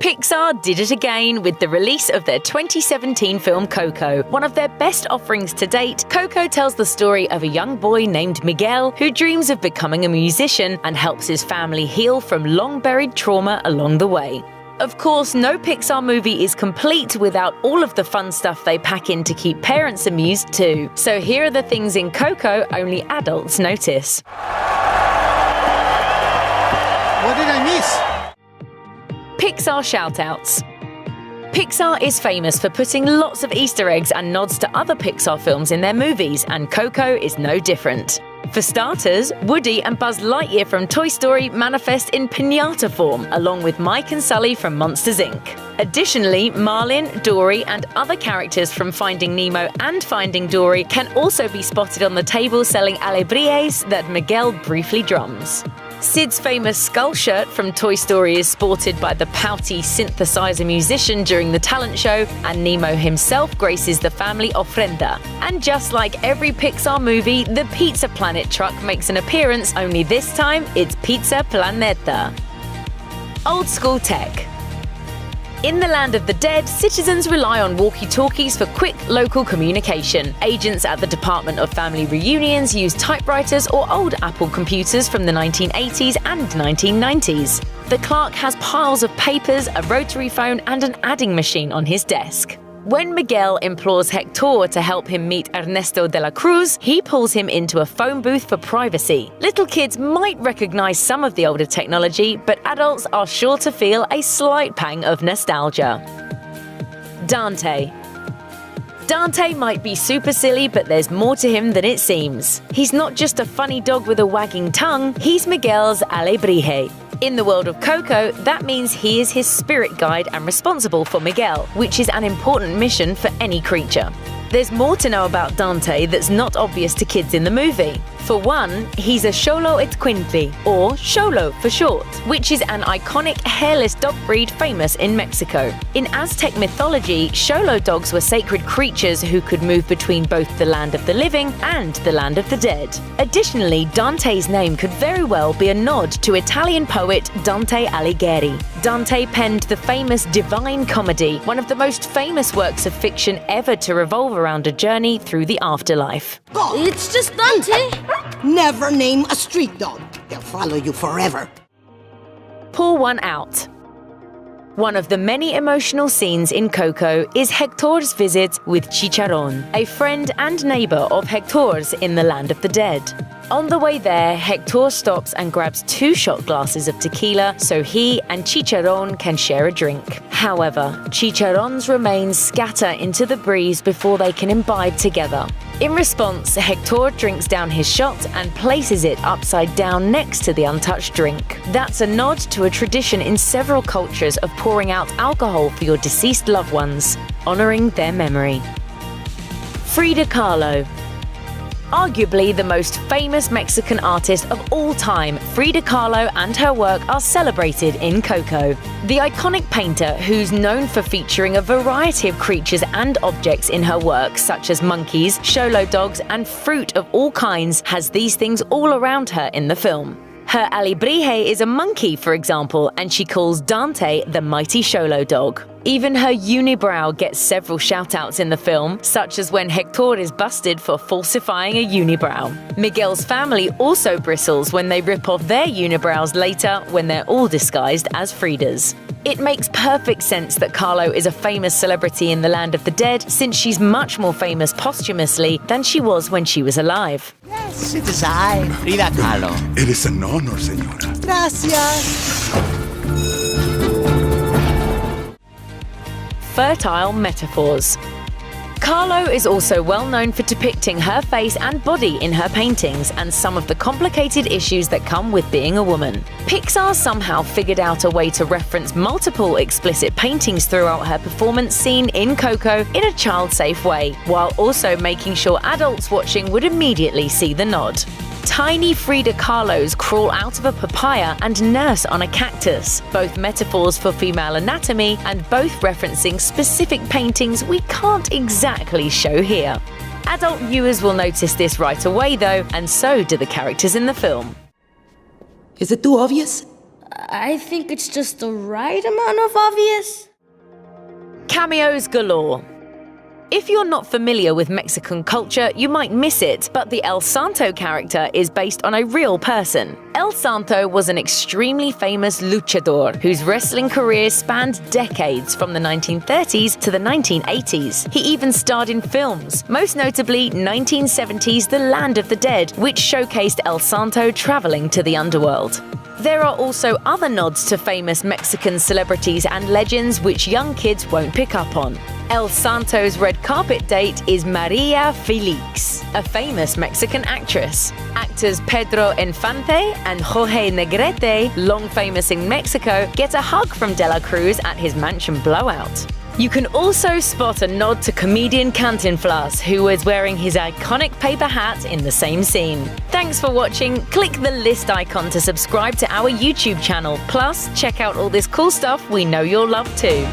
Pixar did it again with the release of their 2017 film Coco. One of their best offerings to date, Coco tells the story of a young boy named Miguel who dreams of becoming a musician and helps his family heal from long-buried trauma along the way. Of course, no Pixar movie is complete without all of the fun stuff they pack in to keep parents amused too. So here are the things in Coco only adults notice. What did I miss? Pixar shoutouts. Pixar is famous for putting lots of Easter eggs and nods to other Pixar films in their movies, and Coco is no different. For starters, Woody and Buzz Lightyear from Toy Story manifest in piñata form, along with Mike and Sully from Monsters, Inc. Additionally, Marlin, Dory, and other characters from Finding Nemo and Finding Dory can also be spotted on the table selling alebrijes that Miguel briefly drums. Sid's famous skull shirt from Toy Story is sported by the pouty synthesizer musician during the talent show, and Nemo himself graces the family ofrenda. And just like every Pixar movie, the Pizza Planet truck makes an appearance, only this time it's Pizza Planeta. Old school tech. In the land of the dead, citizens rely on walkie-talkies for quick local communication. Agents at the Department of Family Reunions use typewriters or old Apple computers from the 1980s and 1990s. The clerk has piles of papers, a rotary phone, and an adding machine on his desk. When Miguel implores Hector to help him meet Ernesto de la Cruz, he pulls him into a phone booth for privacy. Little kids might recognize some of the older technology, but adults are sure to feel a slight pang of nostalgia. Dante. Dante might be super silly, but there's more to him than it seems. He's not just a funny dog with a wagging tongue, he's Miguel's alebrije. In the world of Coco, that means he is his spirit guide and responsible for Miguel, which is an important mission for any creature. There's more to know about Dante that's not obvious to kids in the movie. For one, he's a Xolo Etquintli, or Xolo for short, which is an iconic hairless dog breed famous in Mexico. In Aztec mythology, Xolo dogs were sacred creatures who could move between both the land of the living and the land of the dead. Additionally, Dante's name could very well be a nod to Italian poet Dante Alighieri. Dante penned the famous Divine Comedy, one of the most famous works of fiction ever to revolve around a journey through the afterlife. It's just Dante. Never name a street dog. They'll follow you forever. Pour one out. One of the many emotional scenes in Coco is Hector's visit with Chicharron, a friend and neighbor of Hector's in the land of the dead. On the way there, Hector stops and grabs 2 shot glasses of tequila so he and Chicharron can share a drink. However, Chicharron's remains scatter into the breeze before they can imbibe together. In response, Hector drinks down his shot and places it upside down next to the untouched drink. That's a nod to a tradition in several cultures of pouring out alcohol for your deceased loved ones, honoring their memory. Frida Kahlo. Arguably the most famous Mexican artist of all time, Frida Kahlo and her work are celebrated in Coco. The iconic painter, who's known for featuring a variety of creatures and objects in her work, such as monkeys, Xolo dogs, and fruit of all kinds, has these things all around her in the film. Her alebrije is a monkey, for example, and she calls Dante the mighty Xolo dog. Even her unibrow gets several shoutouts in the film, such as when Hector is busted for falsifying a unibrow. Miguel's family also bristles when they rip off their unibrows later when they're all disguised as Frida's. It makes perfect sense that Kahlo is a famous celebrity in the land of the dead, since she's much more famous posthumously than she was when she was alive. Yes, it is I, Frida Kahlo. It is an honor, señora. Gracias. Fertile metaphors. Kahlo is also well known for depicting her face and body in her paintings and some of the complicated issues that come with being a woman. Pixar somehow figured out a way to reference multiple explicit paintings throughout her performance scene in Coco in a child-safe way, while also making sure adults watching would immediately see the nod. Tiny Frida Kahlos crawl out of a papaya and nurse on a cactus, both metaphors for female anatomy and both referencing specific paintings we can't exactly show here. Adult viewers will notice this right away though, and so do the characters in the film. Is it too obvious? I think it's just the right amount of obvious. Cameos galore. If you're not familiar with Mexican culture, you might miss it, but the El Santo character is based on a real person. El Santo was an extremely famous luchador whose wrestling career spanned decades from the 1930s to the 1980s. He even starred in films, most notably 1970's The Land of the Dead, which showcased El Santo traveling to the underworld. There are also other nods to famous Mexican celebrities and legends which young kids won't pick up on. El Santo's red carpet date is Maria Felix, a famous Mexican actress. Actors Pedro Infante and Jorge Negrete, long famous in Mexico, get a hug from De La Cruz at his mansion blowout. You can also spot a nod to comedian Cantinflas, who was wearing his iconic paper hat in the same scene. Thanks for watching. Click the list icon to subscribe to our YouTube channel. Plus, check out all this cool stuff we know you'll love too.